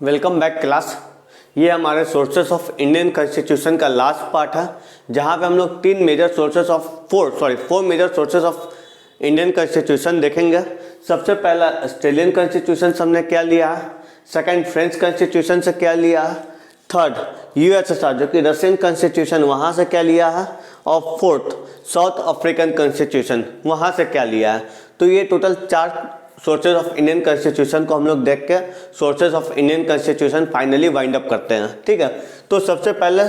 Welcome back class. ये हमारे sources of Indian constitution का लास्ट पार्ट है, जहाँ पे हम लोग four major sources of Indian constitution देखेंगे। सबसे पहला ऑस्ट्रेलियन कॉन्स्टिट्यूशन से हमने क्या लिया, सेकंड फ्रेंच कॉन्स्टिट्यूशन से क्या लिया, थर्ड यूएसएसआर जो कि रशियन कॉन्स्टिट्यूशन वहाँ से क्या लिया है, और फोर्थ साउथ अफ्रीकन कॉन्स्टिट्यूशन वहाँ से क्या लिया है। तो ये total 4 sources of Indian constitution को हम लोग देख के sources of Indian constitution finally wind up करते हैं। ठीक है, तो सबसे पहले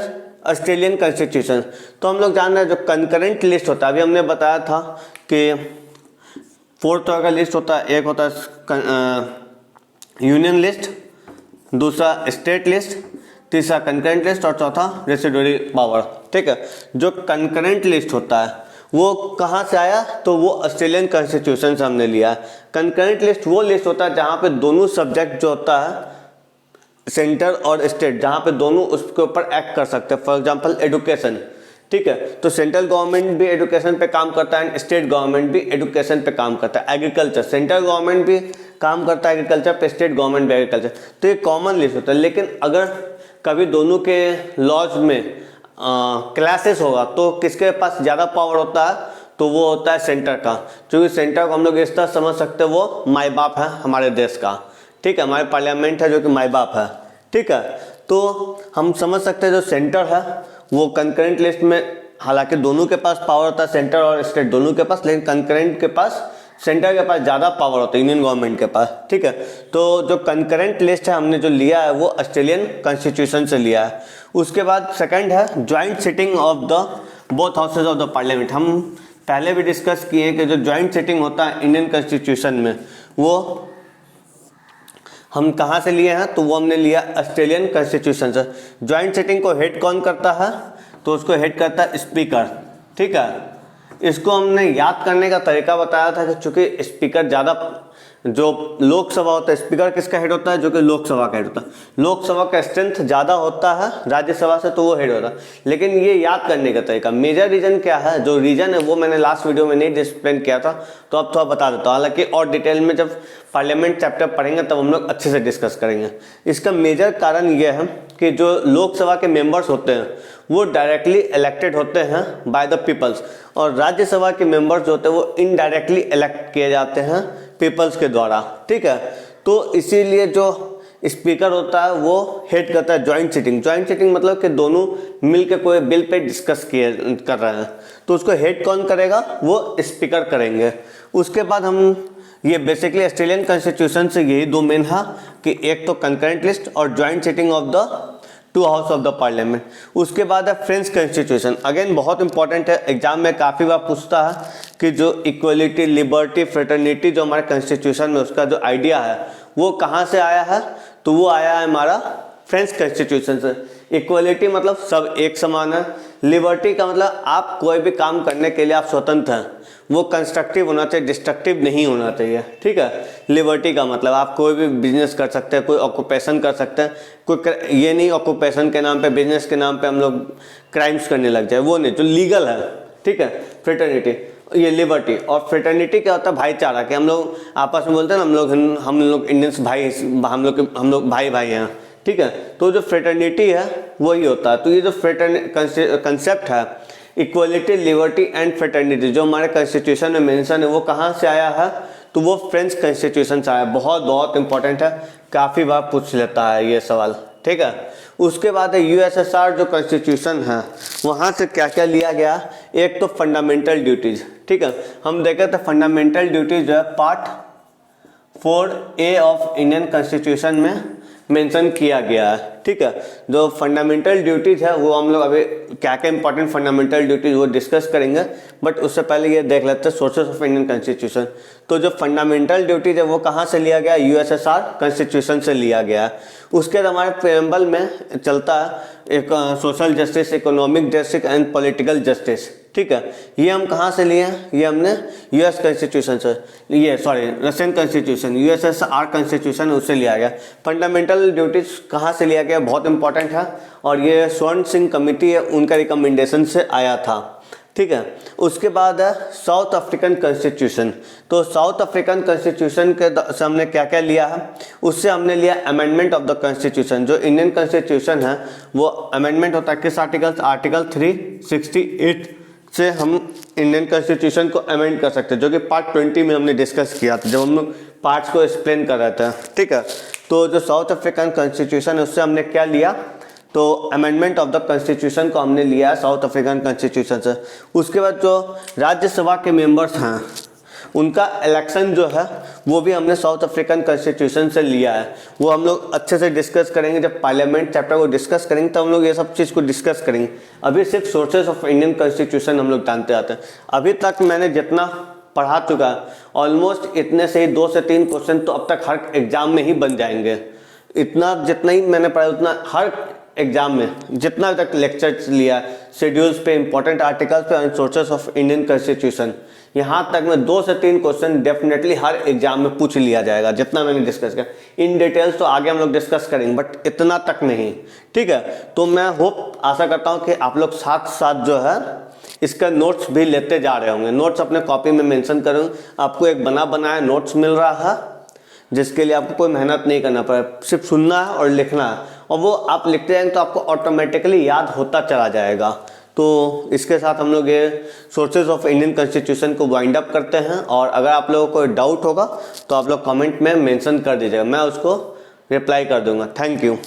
ऑस्ट्रेलियन कॉन्स्टिट्यूशन। तो हम लोग जान रहे हैं जो कंकरेंट लिस्ट होता है, अभी हमने बताया था कि 4 तरह का लिस्ट होता है। एक होता है यूनियन लिस्ट, दूसरा स्टेट लिस्ट, तीसरा कंकरेंट लिस्ट और चौथा रेसिडुअरी पावर। ठीक है, जो कंकरेंट लिस्ट होता है वो कहाँ से आया, तो वो ऑस्ट्रेलियन कॉन्स्टिट्यूशन से हमने लिया। कंकरेंट लिस्ट वो लिस्ट होता है जहाँ पे दोनों सब्जेक्ट जो होता है सेंटर और स्टेट, जहाँ पे दोनों उसके ऊपर एक्ट कर सकते हैं। फॉर एग्जांपल एजुकेशन, ठीक है, तो सेंट्रल गवर्नमेंट भी एजुकेशन पे काम करता है एंड स्टेट गवर्नमेंट भी एजुकेशन पे काम करता है। एग्रीकल्चर, सेंट्रल गवर्नमेंट भी काम करता है एग्रीकल्चर पे, स्टेट गवर्नमेंट भी एग्रीकल्चर। तो ये कॉमन लिस्ट होता है। लेकिन अगर कभी दोनों के लॉज में क्लासेस होगा तो किसके पास ज़्यादा पावर होता है, तो वो होता है सेंटर का। क्योंकि सेंटर को हम लोग इस तरह समझ सकते हैं, वो माई बाप है हमारे देश का। ठीक है, हमारे पार्लियामेंट है जो कि माई बाप है। ठीक है, तो हम समझ सकते हैं जो सेंटर है वो कंकरेंट लिस्ट में, हालांकि दोनों के पास पावर होता है, सेंटर और स्टेट दोनों के पास, लेकिन कंकरेंट के पास, सेंटर के पास ज़्यादा पावर होता है यूनियन गवर्नमेंट के पास। ठीक है, तो जो कंकरेंट लिस्ट है हमने जो लिया है वो ऑस्ट्रेलियन कॉन्स्टिट्यूशन से लिया है। उसके बाद सेकंड है joint sitting of the both houses of the parliament. हम पहले भी डिस्कस किए कि जो ज्वाइंट सिटिंग होता है इंडियन कॉन्स्टिट्यूशन में वो हम कहाँ से लिए हैं, तो वो हमने लिया ऑस्ट्रेलियन कॉन्स्टिट्यूशन से। ज्वाइंट सिटिंग को हेड कौन करता है, तो उसको हेड करता है स्पीकर। ठीक है, इसको हमने याद करने का तरीका बताया था कि चूंकि स्पीकर ज़्यादा, जो लोकसभा होता है, स्पीकर किसका हेड होता है, जो कि लोकसभा का हेड होता है। लोकसभा का स्ट्रेंथ ज़्यादा होता है राज्यसभा से, तो वो हेड होता है। लेकिन ये याद करने का तरीका, मेजर रीजन क्या है, जो रीजन है वो मैंने लास्ट वीडियो में नहीं एक्सप्लेन किया था, तो अब थोड़ा बता देता हूँ। हालांकि और डिटेल में जब पार्लियामेंट चैप्टर पढ़ेंगे तब हम लोग अच्छे से डिस्कस करेंगे। इसका मेजर कारण ये है कि जो लोकसभा के मेंबर्स होते हैं वो डायरेक्टली इलेक्टेड होते हैं बाय द पीपल्स, और राज्यसभा के मेंबर्स जो होते हैं वो इनडायरेक्टली इलेक्ट किए जाते हैं पीपल्स के द्वारा। ठीक है, तो इसीलिए जो स्पीकर होता है वो हेड करता है ज्वाइंट सिटिंग। ज्वाइंट सिटिंग मतलब कि दोनों मिलकर कोई बिल पे डिस्कस कर रहे हैं, तो उसको हेड कौन करेगा, वो स्पीकर करेंगे। उसके बाद हम ये बेसिकली ऑस्ट्रेलियन कॉन्स्टिट्यूशन से यही दो मेन है कि एक तो कंकरेंट लिस्ट और joint sitting of the 2 house of the parliament. उसके बाद है फ्रेंच कॉन्स्टिट्यूशन। अगेन बहुत इंपॉर्टेंट है, एग्जाम में काफ़ी बार पूछता है कि जो इक्वलिटी, लिबर्टी, फ्रेटर्निटी जो हमारे कॉन्स्टिट्यूशन में उसका जो आइडिया है वो कहाँ से आया है, तो वो आया है हमारा फ्रेंच कॉन्स्टिट्यूशन से। इक्वलिटी मतलब सब एक समान है। लिबर्टी का मतलब आप कोई भी काम करने के लिए आप स्वतंत्र हैं, वो कंस्ट्रक्टिव होना चाहिए, डिस्ट्रक्टिव नहीं होना चाहिए। ठीक है, लिबर्टी का मतलब आप कोई भी बिजनेस कर सकते हैं, कोई ऑक्यूपेशन कर सकते हैं, कोई ये नहीं ऑक्यूपेशन के नाम पे, बिजनेस के नाम पे हम लोग क्राइम्स करने लग जाए, वो नहीं, जो लीगल है। ठीक है, फ्रेटर्निटी, ये लिबर्टी। और फ्रेटर्निटी क्या होता है, भाईचारा, कि हम लोग आपस में बोलते हैं ना, हम लोग इंडियंस भाई, हम लोग भाई भाई हैं। ठीक है, तो जो फ्रेटर्निटी है वही होता है। तो ये जो कंसेप्ट है इक्वलिटी, लिबर्टी एंड फ्रेटर्निटी जो हमारे कॉन्स्टिट्यूशन में मेंशन है वो कहाँ से आया है, तो वो फ्रेंच कॉन्स्टिट्यूशन से आया। बहुत इंपॉर्टेंट है, काफ़ी बार पूछ लेता है ये सवाल। ठीक है, उसके बाद है यूएसएसआर जो कॉन्स्टिट्यूशन है वहाँ से क्या क्या लिया गया। एक तो फंडामेंटल ड्यूटीज। ठीक है, हम देखे थे फंडामेंटल ड्यूटीज जो है part 4A of Indian constitution में मेंशन किया गया है। ठीक है, जो फंडामेंटल ड्यूटीज है वो हम लोग अभी क्या क्या इंपॉर्टेंट फंडामेंटल ड्यूटीज वो डिस्कस करेंगे, बट उससे पहले ये देख लेते हैं सोर्सेस ऑफ इंडियन कॉन्स्टिट्यूशन। तो जो फंडामेंटल ड्यूटीज है वो कहाँ से लिया गया, यूएसएसआर कॉन्स्टिट्यूशन से लिया गया है। उसके बाद हमारे प्रेम्बल में चलता है एक social justice, economic justice and political justice. ठीक है, ये हम कहाँ से लिए हैं, ये हमने यूएस कॉन्स्टिट्यूशन से, रशियन कॉन्स्टिट्यूशन, यूएसएसआर कॉन्स्टिट्यूशन उससे लिया गया। फंडामेंटल ड्यूटीज कहाँ से लिया गया, बहुत इंपॉर्टेंट है, और ये स्वर्ण सिंह कमेटी है उनका रिकमेंडेशन से आया था। ठीक है। उसके बाद है साउथ अफ्रीकन कॉन्स्टिट्यूशन। तो साउथ अफ्रीकन कॉन्स्टिट्यूशन के से हमने क्या क्या लिया है, उससे हमने लिया अमेंडमेंट ऑफ द कॉन्स्टिट्यूशन। जो इंडियन कॉन्स्टिट्यूशन है वो अमेंडमेंट होता है किस आर्टिकल, आर्टिकल 368 से हम इंडियन कॉन्स्टिट्यूशन को अमेंड कर सकते हैं, जो कि पार्ट 20 में हमने डिस्कस किया था जब हम लोग पार्ट्स को एक्सप्लेन कर रहे थे। ठीक है, तो जो साउथ अफ्रीकन कॉन्स्टिट्यूशन है उससे हमने क्या लिया, तो अमेंडमेंट ऑफ द कॉन्स्टिट्यूशन को हमने लिया है साउथ अफ्रीकन कॉन्स्टिट्यूशन से। उसके बाद जो राज्यसभा के मेंबर्स हैं उनका इलेक्शन जो है वो भी हमने साउथ अफ्रीकन कॉन्स्टिट्यूशन से लिया है। वो हम लोग अच्छे से डिस्कस करेंगे, जब पार्लियामेंट चैप्टर को डिस्कस करेंगे तब हम लोग ये सब चीज़ को डिस्कस करेंगे। अभी सिर्फ सोर्सेज ऑफ इंडियन कॉन्स्टिट्यूशन हम लोग जानते आते हैं। अभी तक मैंने जितना पढ़ा चुका है ऑलमोस्ट इतने से ही 2 से 3 क्वेश्चन तो अब तक हर एग्जाम में ही बन जाएंगे। इतना जितना ही मैंने पढ़ा उतना हर एग्जाम में जितना तक लेक्चर्स लिया, शेड्यूल्स पे, इंपॉर्टेंट आर्टिकल्स पे and sources of Indian constitution, यहाँ तक में 2 से 3 क्वेश्चन डेफिनेटली हर एग्जाम में पूछ लिया जाएगा जितना मैंने डिस्कस किया। इन डिटेल्स तो आगे हम लोग डिस्कस करेंगे बट इतना तक नहीं। ठीक है, तो मैं होप आशा करता हूँ कि आप लोग साथ साथ जो है इसका नोट्स भी लेते जा रहे होंगे। नोट्स अपने कॉपी में मेंशन करूँ, आपको एक बना बनाया नोट्स मिल रहा है जिसके लिए आपको कोई मेहनत नहीं करना पड़े, सिर्फ सुनना है और लिखना है, और वो आप लिखते जाएंगे तो आपको ऑटोमेटिकली याद होता चला जाएगा। तो इसके साथ हम लोग ये सोर्सेज ऑफ इंडियन कॉन्स्टिट्यूशन को वाइंड अप करते हैं, और अगर आप लोगों को कोई डाउट होगा तो आप लोग कमेंट में मेंशन कर दीजिएगा, मैं उसको रिप्लाई कर दूंगा। Thank you.